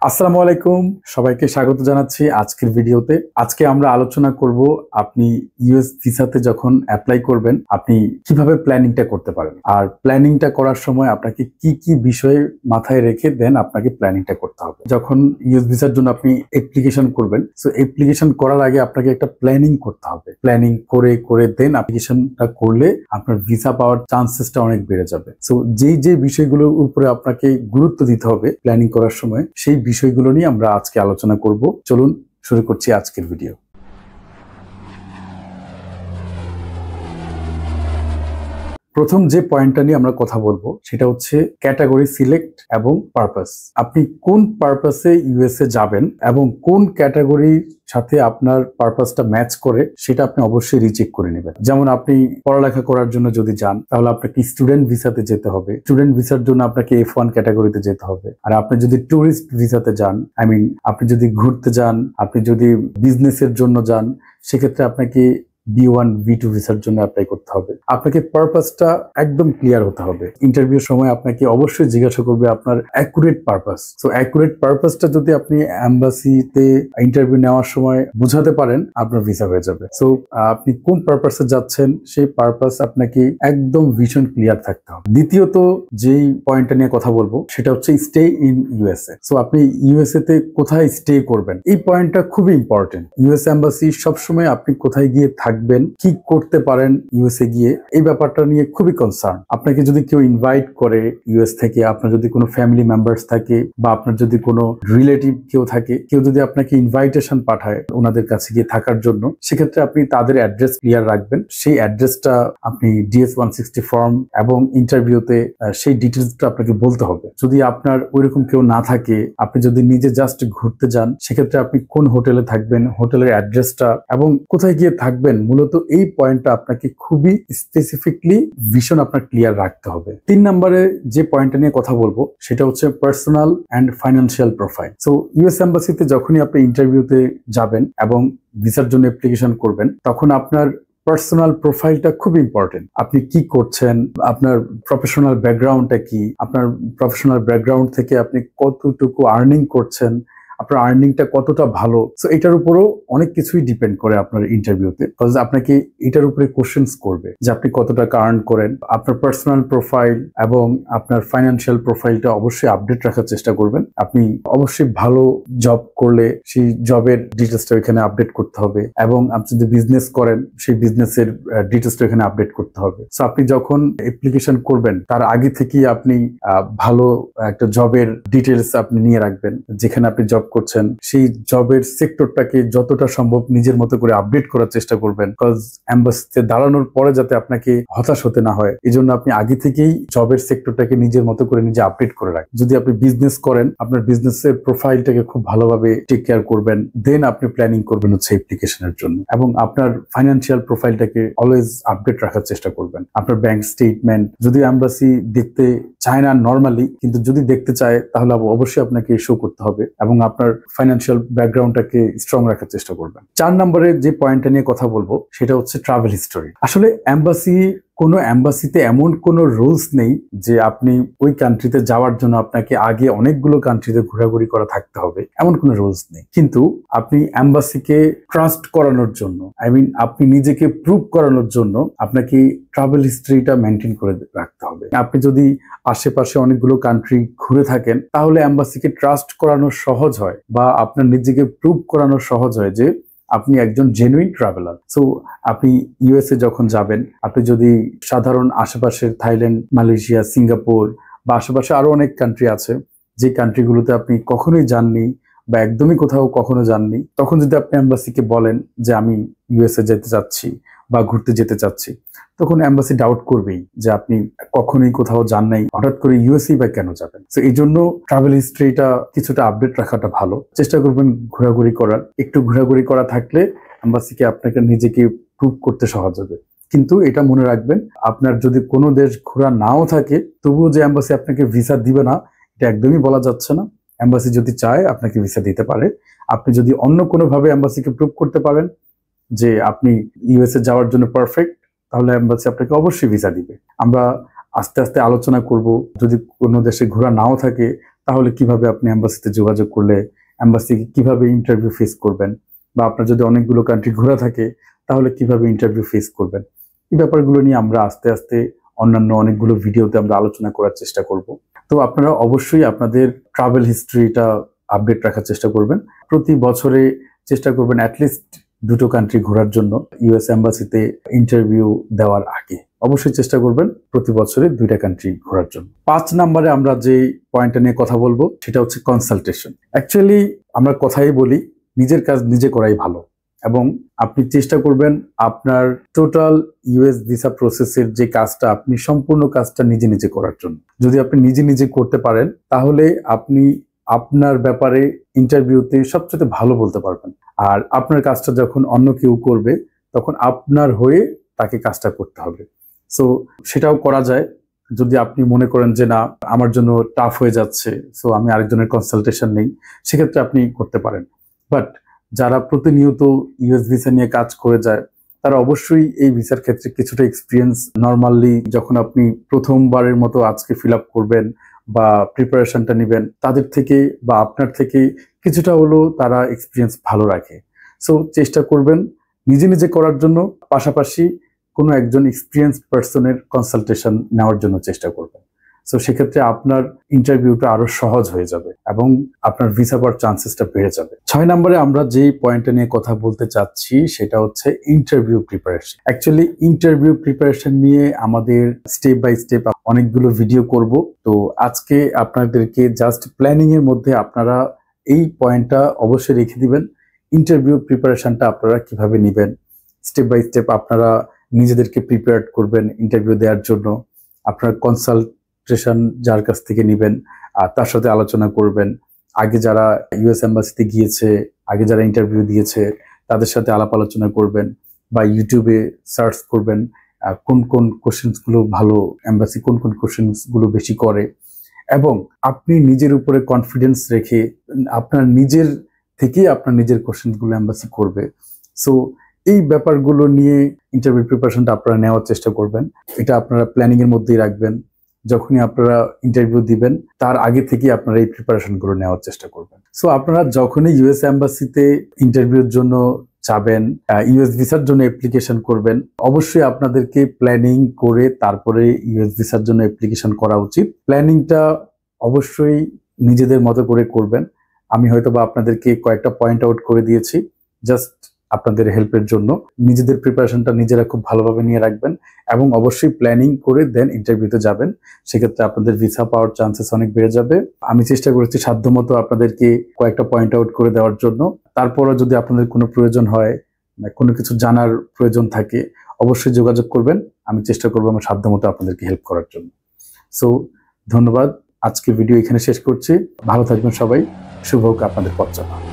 আসসালামু আলাইকুম, সবাইকে স্বাগত জানাচ্ছি আজকের ভিডিওতে। আজকে আমরা আলোচনা করব আপনি ইউএস ভিসাতে যখন অ্যাপ্লাই করবেন আপনি কিভাবে প্ল্যানিংটা করতে পারেন, আর প্ল্যানিংটা করার সময় আপনাকে কি কি বিষয়ে মাথায় রেখে দেন আপনাকে প্ল্যানিংটা করতে হবে। যখন ইউএস ভিসার জন্য আপনি অ্যাপ্লিকেশন করবেন, সো অ্যাপ্লিকেশন করার আগে আপনাকে একটা প্ল্যানিং করতে হবে। প্ল্যানিং করে করে দেন অ্যাপ্লিকেশনটা করলে আপনার ভিসা পাওয়ার চান্সেসটা অনেক বেড়ে যাবে। সো যেই বিষয়গুলোর উপরে আপনাকে গুরুত্ব দিতে হবে প্ল্যানিং করার সময়, সেই বিষয়গুলো নিয়ে আমরা আজকে আলোচনা করব। চলুন শুরু করছি আজকের ভিডিও। প্রথম যে পয়েন্টটা নিয়ে আমরা কথা বলবো সেটা হচ্ছে ক্যাটাগরি সিলেক্ট এবং পারপাস। আপনি কোন পারপাসে ইউএসএ যাবেন এবং কোন ক্যাটাগরির সাথে আপনার পারপাসটা ম্যাচ করে সেটা আপনি অবশ্যই রিচেক করে নেবেন। যেমন আপনি পড়ালেখা করার জন্য যদি যান তাহলে আপনাকে স্টুডেন্ট ভিসাতে যেতে হবে। স্টুডেন্ট ভিসার জন্য আপনাকে F1 ক্যাটাগরিতে যেতে হবে। আর আপনি যদি ট্যুরিস্ট ভিসাতে যান, আপনি যদি ঘুরতে যান, আপনি যদি বিজনেসের জন্য যান, সেক্ষেত্রে আপনাকে B1 B2 ভিসার জন্য অ্যাপ্লাই করতে হবে। আপনাকে পারপাসটা একদম ক্লিয়ার হতে হবে। ইন্টারভিউর সময় আপনাকে অবশ্যই জিজ্ঞাসা করবে আপনার অ্যাকুরেট পারপাস। সো অ্যাকুরেট পারপাসটা যদি আপনি এম্বাসিতে ইন্টারভিউ নেওয়ার সময় বোঝাতে পারেন, আপনার ভিসা হয়ে যাবে। সো আপনি কোন পারপাসে যাচ্ছেন সেই পারপাস আপনাকে একদম ভীষণ ক্লিয়ার থাকতে হবে। দ্বিতীয়ত যেই পয়েন্টটা নিয়ে কথা বলবো সেটা হচ্ছে স্টে ইন ইউএসএ। সো আপনি ইউএসএ তে কোথায় স্টে করবেন, এই পয়েন্টটা খুবই ইম্পর্টেন্ট। ইউএস এম্বাসি সবসময় আপনি কোথায় গিয়ে থাকবেন, কি করতে পারেন ইউএসএ গিয়ে, এই ব্যাপারটা নিয়ে খুবই কনসার্ন। আপনাকে যদি কেউ ইনভাইট করে ইউএস থেকে, আপনার যদি কোনো ফ্যামিলি মেম্বার্স থাকে বা আপনার যদি কোনো রিলেটিভ কেউ থাকে, কেউ যদি আপনাকে ইনভাইটেশন পাঠায় ওনাদের কাছে গিয়ে থাকার জন্য, সেক্ষেত্রে আপনি তাদের অ্যাড্রেস ক্লিয়ার রাখবেন। সেই অ্যাড্রেসটা আপনি DS-160 ফর্ম এবং ইন্টারভিউতে সেই ডিটেলসটা আপনাকে বলতে হবে। যদি আপনার ওইরকম কেউ না থাকে, আপনি যদি নিজে জাস্ট ঘুরতে যান, সেক্ষেত্রে আপনি কোন হোটেলে থাকবেন, হোটেলের অ্যাড্রেসটা এবং কোথায় গিয়ে থাকবেন, মূলত এই পয়েন্টটা আপনাকে খুবই স্পেসিফিকলি ভীষণ আপনার ক্লিয়ার রাখতে হবে। 3 নম্বরে যে পয়েন্টটা নিয়ে কথা বলবো সেটা হচ্ছে personal and financial profile. So US এম্বাসিতে যখনই আপনি ইন্টারভিউতে যাবেন এবং ভিসার জন্য অ্যাপ্লিকেশন করবেন, তখন আপনার পার্সোনাল প্রোফাইলটা খুব ইম্পর্টেন্ট। আপনি কি করছেন, আপনার প্রফেশনাল ব্যাকগ্রাউন্ডটা কি, আপনার প্রফেশনাল ব্যাকগ্রাউন্ড থেকে আপনি কতটুকু আর্নিং করছেন, আপনার আর্নিংটা কতটা ভালো। সো এটার উপরও অনেক কিছুই ডিপেন্ড করে আপনার ইন্টারভিউতে, বিকজ আপনাকে এটার উপরে কোশ্চেন্স করবে যে আপনি কত টাকা আর্ন করেন। আপনার পার্সোনাল প্রোফাইল এবং আপনার ফাইন্যান্সিয়াল প্রোফাইলটা অবশ্যই আপডেট রাখার চেষ্টা করবেন। আপনি অবশ্যই ভালো জব করলে সেই জবের ডিটেলসটা এখানে আপডেট করতে হবে, এবং আপনি যদি বিজনেস করেন সেই বিজনেসের ডিটেলসটা এখানে আপডেট করতে হবে। সো আপনি যখন অ্যাপ্লিকেশন করবেন তার আগে থেকেই আপনি ভালো একটা জবের ডিটেলস আপনি নিয়ে রাখবেন। যেখানে আপনি জব করছেন সেই জবের সেক্টরটাকে যতটা সম্ভব নিজের মতো করে আপডেট করার চেষ্টা করবেন, বিকজ এম্বাসিতে দাঁড়ানোর পরে যাতে আপনাকে হতাশ হতে না হয়, এই জন্য আপনি আগে থেকেই জবের সেক্টরটাকে নিজের মতো করে নিজে আপডেট করে রাখেন। যদি আপনি বিজনেস করেন, আপনার বিজনেসের প্রোফাইলটাকে খুব ভালোভাবে টেক কেয়ার করবেন, দেন আপনি প্ল্যানিং করবেন হচ্ছে অ্যাপ্লিকেশনের জন্য। এবং আপনার ফাইন্যান্সিয়াল প্রোফাইলটাকে অলওয়েজ আপডেট রাখার চেষ্টা করবেন। আপনার ব্যাংক স্টেটমেন্ট যদি এম্বাসি দেখতে চায় না নর্মালি, কিন্তু যদি দেখতে চায় তাহলে অবশ্যই আপনাকে শো করতে হবে, এবং আপনার ফাইন্যান্সিয়াল ব্যাকগ্রাউন্ডটাকে স্ট্রং রাখার চেষ্টা করবেন। 4 নম্বরে যে পয়েন্টটা নিয়ে কথা বলবো সেটা হচ্ছে ট্রাভেল হিস্টোরি। আসলে কোনো এম্বাসিতে এমন কোনো রুলস নেই যে আপনি ওই কান্ট্রিতে যাওয়ার জন্য আপনাকে আগে অনেকগুলো কান্ট্রিতে ঘোরাঘুরি করা থাকতে হবে, এমন কোনো রুলস নেই। কিন্তু আপনি এম্বাসিকে ট্রাস্ট করানোর জন্য, আপনি নিজেকে প্রুভ করানোর জন্য আপনাকে ট্রাভেল হিস্ট্রিটা মেনটেন করে রাখতে হবে। আপনি যদি আশেপাশে অনেকগুলো কান্ট্রি ঘুরে থাকেন তাহলে এম্বাসিকে ট্রাস্ট করানো সহজ হয়, বা আপনার নিজেকে প্রুভ করানো সহজ হয় যে আপনি একজন জেনুইন ট্রাভেলার। সো আপনি ইউএসএ যখন যাবেন, আপনি যদি সাধারণ আশেপাশের থাইল্যান্ড, মালয়েশিয়া, সিঙ্গাপুর বা আশেপাশে আরো অনেক কান্ট্রি আছে যে কান্ট্রিগুলোতে আপনি কখনোই যাননি বা একদমই কোথাও কখনো যাননি, তখন যদি আপনি এম্বাসিকে বলেন যে আমি ইউএসএ যেতে চাচ্ছি বা ঘুরতে যেতে চাচ্ছি, তখন এম্বাসি ডাউট করবেই যে আপনি কখনোই কোথাও যান নাই, হঠাৎ করে ইউএসএ বা কেন যাবেন। তো এই জন্য ট্রাভেল হিস্ট্রিটা কিছুটা আপডেট রাখাটা ভালো। চেষ্টা করবেন ঘোরাঘুরি করার। একটু ঘোরাঘুরি করা থাকলে এম্বাসিকে আপনাকে নিজেকে প্রুভ করতে সহজ হবে। কিন্তু এটা মনে রাখবেন, আপনার যদি কোনো দেশ ঘোরা নাও থাকে তবুও যে এম্বাসি আপনাকে ভিসা দিবে না এটা একদমই বলা যাচ্ছে না। এম্বাসি যদি চায় আপনাকে ভিসা দিতে পারে। আপনি যদি অন্য কোনোভাবে এম্বাসিকে প্রুভ করতে পারেন যে আপনি ইউএসএ যাওয়ার জন্য পারফেক্ট, তাহলে এম্বাসি আপনাকে অবশ্যই ভিসা দিবে। আমরা আস্তে আস্তে আলোচনা করব। যদি কোনো দেশে ঘোরা নাও থাকে তাহলে কিভাবে আপনি এম্বাসিতে যোগাযোগ করলে এম্বাসিকে কিভাবে ইন্টারভিউ ফেস করবেন, বা আপনার যদি অনেকগুলো কান্ট্রি ঘোরা থাকে তাহলে কিভাবে ইন্টারভিউ ফেস করবেন। এই ব্যাপারগুলো নিয়ে আমরা আস্তে আস্তে অন্যান্য অনেকগুলো ভিডিওতে আমরা আলোচনা করার চেষ্টা করব। তো আপনারা অবশ্যই আপনাদের ট্রাভেল হিস্ট্রিটা আপডেট রাখার চেষ্টা করবেন। প্রতি বছরে চেষ্টা করবেন অ্যাটলিস্ট 2টো কান্ট্রি ঘোরার জন্য ইউএস এম্বাসিতে ইন্টারভিউ দেওয়ার আগে। অবশ্যই চেষ্টা করবেন প্রতি বছরে 2টা কান্ট্রি ঘোরার জন্য। 5 নম্বরে আমরা যে পয়েন্টটা নিয়ে কথা বলবো সেটা হচ্ছে কনসালটেশন। অ্যাকচুয়ালি আমরা কথাই বলি নিজের কাজ নিজে করাই ভালো, এবং আপনি চেষ্টা করবেন আপনার টোটাল ইউএস ভিসা প্রসেসের যে কাজটা আপনি সম্পূর্ণ কাজটা নিজে নিজে করার জন্য। যদি আপনি নিজে নিজে করতে পারেন তাহলে আপনি আপনার ব্যাপারে ইন্টারভিউতে সবচেয়ে ভালো বলতে পারবেন। আর আপনার কাজটা যখন অন্য কেউ করবে তখন আপনার হয়ে তাকে কাজটা করতে হবে। সো সেটাও করা যায় যদি আপনি মনে করেন যে না আমার জন্য টাফ হয়ে যাচ্ছে, সো আমি আরেকজনের কনসালটেশন নেই, সেক্ষেত্রে আপনি করতে পারেন। বাট যারা প্রতিনিয়ত ইউএস ভিসা নিয়ে কাজ করে যায় তারা অবশ্যই এই ভিসার ক্ষেত্রে কিছুটা এক্সপিরিয়েন্স নর্মালি যখন আপনি প্রথমবারের মতো আজকে ফিল আপ করবেন বা প্রিপারেশনটা নেবেন তাদের থেকে বা আপনার থেকে কিছুটা হলেও তারা এক্সপিরিয়েন্স ভালো রাখে। সো চেষ্টা করবেন নিজে নিজে করার জন্য, পাশাপাশি কোনো একজন এক্সপিরিয়েন্স পার্সনের কনসালটেশন নেওয়ার জন্য চেষ্টা করবেন। সো সেক্ষেত্রে আপনার ইন্টারভিউটা আরো সহজ হয়ে যাবে এবং আপনার ভিসা পাওয়ার চান্সেসটা বেড়ে যাবে। 6 নম্বরে আমরা যেই পয়েন্টটা নিয়ে কথা বলতে চাচ্ছি সেটা হচ্ছে interview preparation. Actually interview preparation নিয়ে আমাদের স্টেপ বাই স্টেপ অনেকগুলো ভিডিও করব। তো আজকে আপনাদেরকে জাস্ট প্ল্যানিং এর মধ্যে আপনারা এই পয়েন্টটা অবশ্যই রেখে দিবেন। ইন্টারভিউ প্রিপারেশনটা আপনারা কিভাবে নেবেন, স্টেপ বাই স্টেপ আপনারা নিজেদেরকে প্রিপেয়ার করবেন ইন্টারভিউ দেওয়ার জন্য। আপনার কনসালটেশন যার কাছ থেকে নেবেন তার সাথে আলোচনা করবেন। আগে যারা ইউএস এম্বাসিতে গিয়েছে, আগে যারা ইন্টারভিউ দিয়েছে তাদের সাথে আলাপ আলোচনা করবেন, বা ইউটিউবে সার্চ করবেন কোন কোন কোশ্চেন্সগুলো ভালো, এম্বাসি কোন কোন কোশ্চেন্সগুলো বেশি করে, এবং আপনি নিজের উপরে কনফিডেন্স রেখে আপনার নিজের থেকে আপনার নিজের কোশ্চেন্সগুলো এম্বাসি করবে। সো এই ব্যাপারগুলো নিয়ে ইন্টারভিউ প্রিপারেশনটা আপনারা নেওয়ার চেষ্টা করবেন। এটা আপনারা প্ল্যানিং এর মধ্যেই রাখবেন। যখনই আপনারা ইন্টারভিউ দিবেন তার আগে থেকে আপনারা এই প্রিপারেশনগুলো নেওয়ার চেষ্টা করবেন। সো আপনারা যখনই ইউএস এম্বাসিতে ইন্টারভিউর জন্য যাবেন, ইউএস ভিসার জন্য অ্যাপ্লিকেশন করবেন, অবশ্যই আপনাদেরকে প্ল্যানিং করে তারপরে ইউএস ভিসার জন্য অ্যাপ্লিকেশন করা উচিত। প্ল্যানিংটা অবশ্যই নিজেদের মতো করে করবেন। আমি হয়তোবা আপনাদেরকে কয়েকটা পয়েন্ট আউট করে দিয়েছি জাস্ট আপনাদের হেল্পের জন্য। নিজেদের প্রিপারেশনটা নিজেরা খুব ভালোভাবে নিয়ে রাখবেন এবং অবশ্যই প্ল্যানিং করে দেন ইন্টারভিউতে যাবেন। সেক্ষেত্রে আপনাদের ভিসা পাওয়ার চান্সেস অনেক বেড়ে যাবে। আমি চেষ্টা করেছি সাধ্যমতো আপনাদেরকে কয়েকটা পয়েন্ট আউট করে দেওয়ার জন্য। তারপরও যদি আপনাদের কোনো প্রয়োজন হয়, কোনো কিছু জানার প্রয়োজন থাকে, অবশ্যই যোগাযোগ করবেন। আমি চেষ্টা করবো আমার সাধ্যমতো আপনাদেরকে হেল্প করার জন্য। সো ধন্যবাদ। আজকে ভিডিও এখানে শেষ করছি। ভালো থাকবেন সবাই। শুভ হোক আপনাদের পথ চলা।